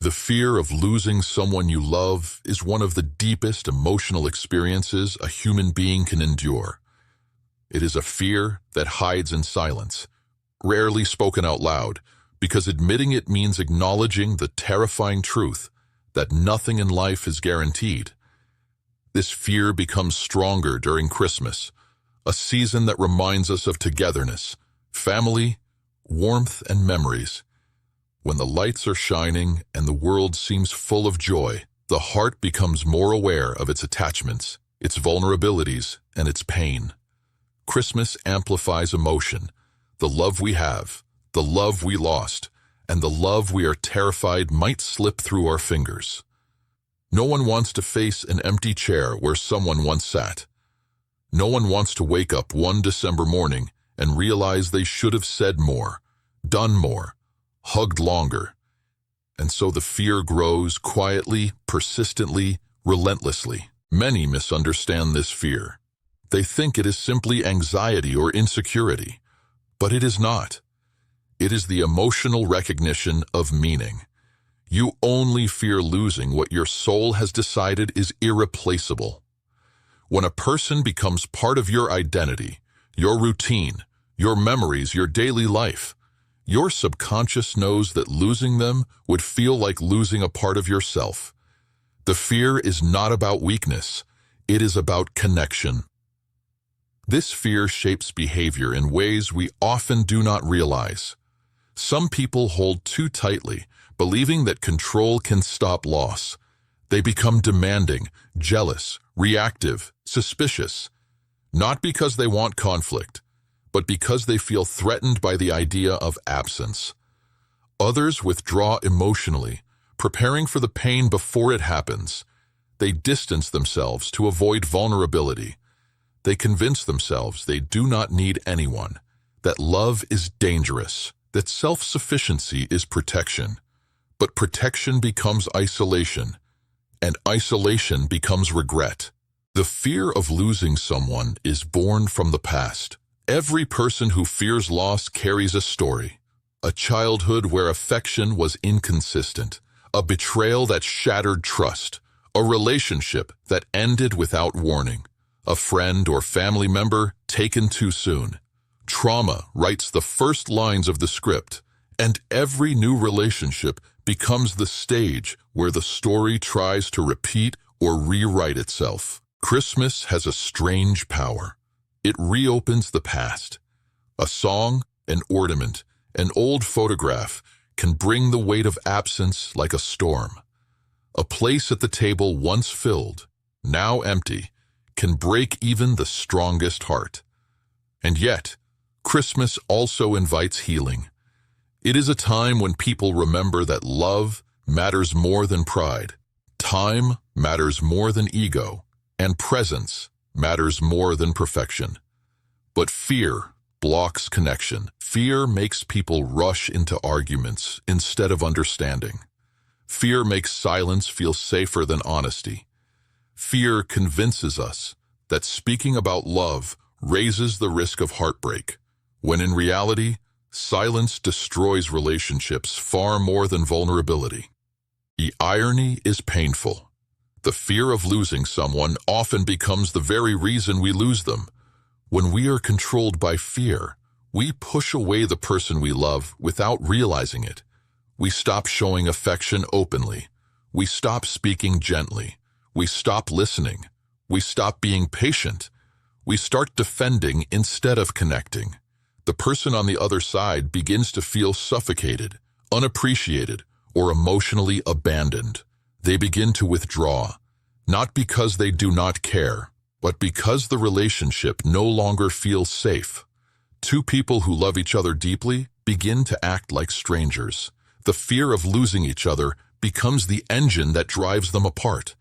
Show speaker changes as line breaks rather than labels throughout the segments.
The fear of losing someone you love is one of the deepest emotional experiences a human being can endure. It is a fear that hides in silence, rarely spoken out loud, because admitting it means acknowledging the terrifying truth that nothing in life is guaranteed. This fear becomes stronger during Christmas, a season that reminds us of togetherness, family, warmth, and memories. When the lights are shining and the world seems full of joy, the heart becomes more aware of its attachments, its vulnerabilities, and its pain. Christmas amplifies emotion, the love we have, the love we lost, and the love we are terrified might slip through our fingers. No one wants to face an empty chair where someone once sat. No one wants to wake up one December morning and realize they should have said more, done more, hugged longer. And so the fear grows quietly, persistently, relentlessly. Many misunderstand this fear. They think it is simply anxiety or insecurity, but it is not. It is the emotional recognition of meaning. You only fear losing what your soul has decided is irreplaceable. When a person becomes part of your identity, your routine, your memories, your daily life, your subconscious knows that losing them would feel like losing a part of yourself. The fear is not about weakness, it is about connection. This fear shapes behavior in ways we often do not realize. Some people hold too tightly, believing that control can stop loss. They become demanding, jealous, reactive, suspicious, not because they want conflict, but because they feel threatened by the idea of absence. Others withdraw emotionally, preparing for the pain before it happens. They distance themselves to avoid vulnerability. They convince themselves they do not need anyone, that love is dangerous, that self-sufficiency is protection. But protection becomes isolation, and isolation becomes regret. The fear of losing someone is born from the past. Every person who fears loss carries a story. A childhood where affection was inconsistent, a betrayal that shattered trust, a relationship that ended without warning, a friend or family member taken too soon. Trauma writes the first lines of the script, and every new relationship becomes the stage where the story tries to repeat or rewrite itself. Christmas has a strange power. It reopens the past. A song, an ornament, an old photograph can bring the weight of absence like a storm. A place at the table once filled, now empty, can break even the strongest heart. And yet, Christmas also invites healing. It is a time when people remember that love matters more than pride, time matters more than ego, and presence matters more than perfection. But fear blocks connection. Fear makes people rush into arguments instead of understanding. Fear makes silence feel safer than honesty. Fear convinces us that speaking about love raises the risk of heartbreak, when in reality, silence destroys relationships far more than vulnerability. The irony is painful. The fear of losing someone often becomes the very reason we lose them. When we are controlled by fear, we push away the person we love without realizing it. We stop showing affection openly. We stop speaking gently. We stop listening. We stop being patient. We start defending instead of connecting. The person on the other side begins to feel suffocated, unappreciated, or emotionally abandoned. They begin to withdraw, not because they do not care, but because the relationship no longer feels safe. Two people who love each other deeply begin to act like strangers. The fear of losing each other becomes the engine that drives them apart.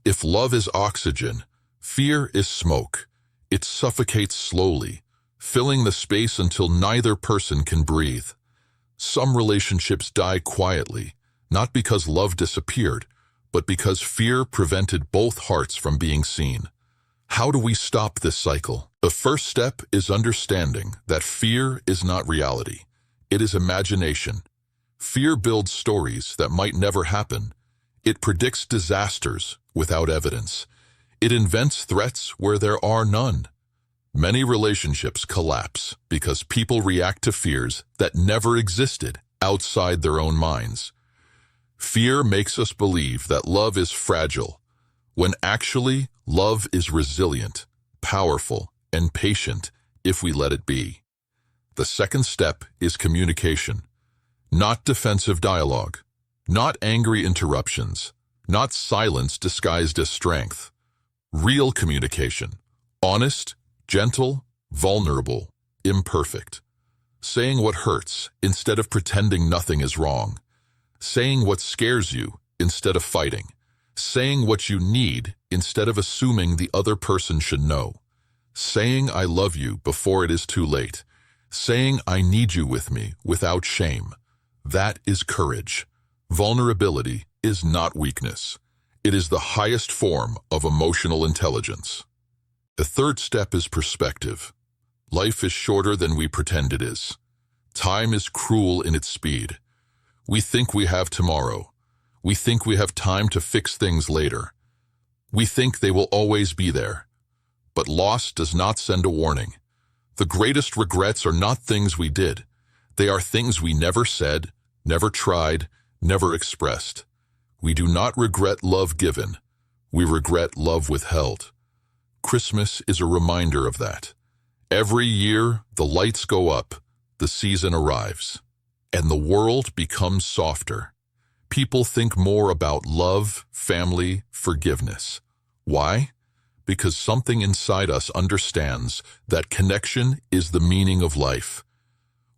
If love is oxygen, fear is smoke. It suffocates slowly, filling the space until neither person can breathe. Some relationships die quietly, not because love disappeared, but because fear prevented both hearts from being seen. How do we stop this cycle? The first step is understanding that fear is not reality. It is imagination. Fear builds stories that might never happen. It predicts disasters without evidence. It invents threats where there are none. Many relationships collapse because people react to fears that never existed outside their own minds. Fear makes us believe that love is fragile, when actually love is resilient, powerful, and patient if we let it be. The second step is communication, not defensive dialogue, not angry interruptions, not silence disguised as strength. Real communication, honest, gentle, vulnerable, imperfect. Saying what hurts instead of pretending nothing is wrong. Saying what scares you instead of fighting. Saying what you need instead of assuming the other person should know. Saying I love you before it is too late. Saying I need you with me without shame. That is courage. Vulnerability is not weakness. It is the highest form of emotional intelligence. The third step is perspective. Life is shorter than we pretend it is. Time is cruel in its speed. We think we have tomorrow. We think we have time to fix things later. We think they will always be there. But loss does not send a warning. The greatest regrets are not things we did. They are things we never said, never tried, never expressed. We do not regret love given. We regret love withheld. Christmas is a reminder of that. Every year, the lights go up, the season arrives, and the world becomes softer. People think more about love, family, forgiveness. Why? Because something inside us understands that connection is the meaning of life.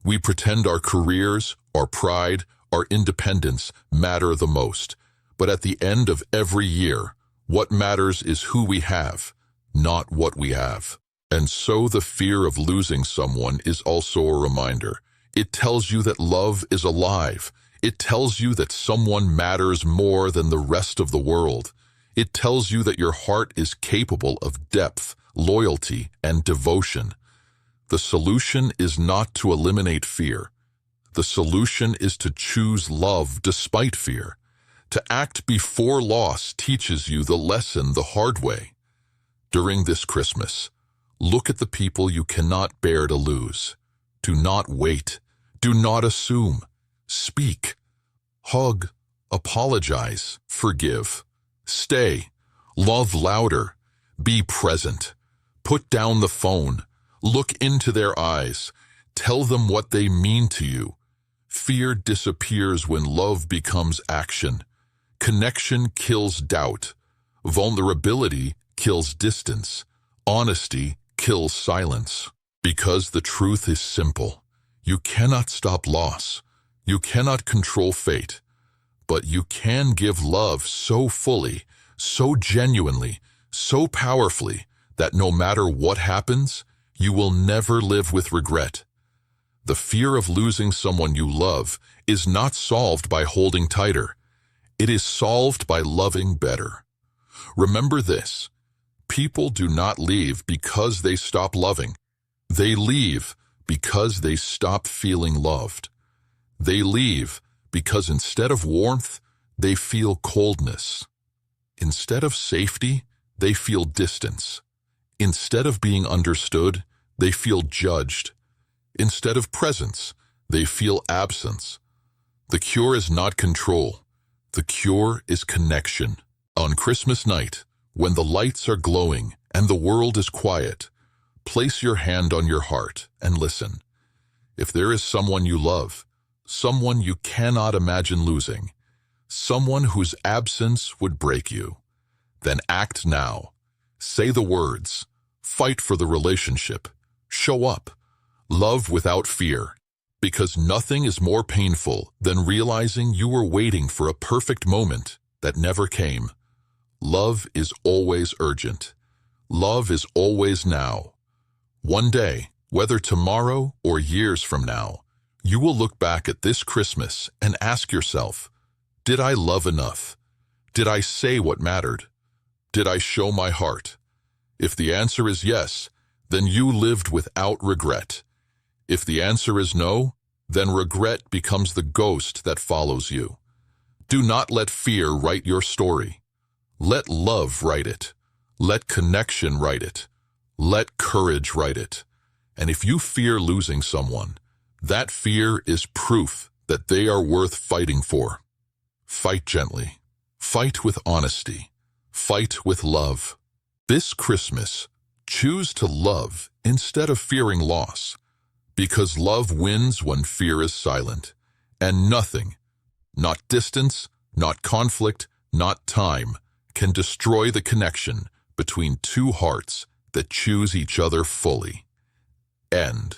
We pretend our careers, our pride, our independence matter the most. But at the end of every year, what matters is who we have, not what we have. And so the fear of losing someone is also a reminder. It tells you that love is alive. It tells you that someone matters more than the rest of the world. It tells you that your heart is capable of depth, loyalty, and devotion. The solution is not to eliminate fear. The solution is to choose love despite fear. To act before loss teaches you the lesson the hard way. During this Christmas, look at the people you cannot bear to lose. Do not wait. Do not assume. Speak. Hug. Apologize. Forgive. Stay. Love louder. Be present. Put down the phone. Look into their eyes. Tell them what they mean to you. Fear disappears when love becomes action. Connection kills doubt. Vulnerability kills distance. Honesty kills silence. Because the truth is simple. You cannot stop loss. You cannot control fate. But you can give love so fully, so genuinely, so powerfully that no matter what happens, you will never live with regret. The fear of losing someone you love is not solved by holding tighter. It is solved by loving better. Remember this. People do not leave because they stop loving. They leave because they stop feeling loved. They leave because instead of warmth, they feel coldness. Instead of safety, they feel distance. Instead of being understood, they feel judged. Instead of presence, they feel absence. The cure is not control. The cure is connection. On Christmas night, when the lights are glowing and the world is quiet, place your hand on your heart and listen. If there is someone you love, someone you cannot imagine losing, someone whose absence would break you, then act now. Say the words. Fight for the relationship. Show up. Love without fear. Because nothing is more painful than realizing you were waiting for a perfect moment that never came. Love is always urgent. Love is always now. One day, whether tomorrow or years from now, you will look back at this Christmas and ask yourself, did I love enough? Did I say what mattered? Did I show my heart? If the answer is yes, then you lived without regret. If the answer is no, then regret becomes the ghost that follows you. Do not let fear write your story. Let love write it. Let connection write it. Let courage write it. And if you fear losing someone, that fear is proof that they are worth fighting for. Fight gently. Fight with honesty. Fight with love. This Christmas, choose to love instead of fearing loss, because love wins when fear is silent, and nothing, not distance, not conflict, not time, can destroy the connection between two hearts that choose each other fully. End.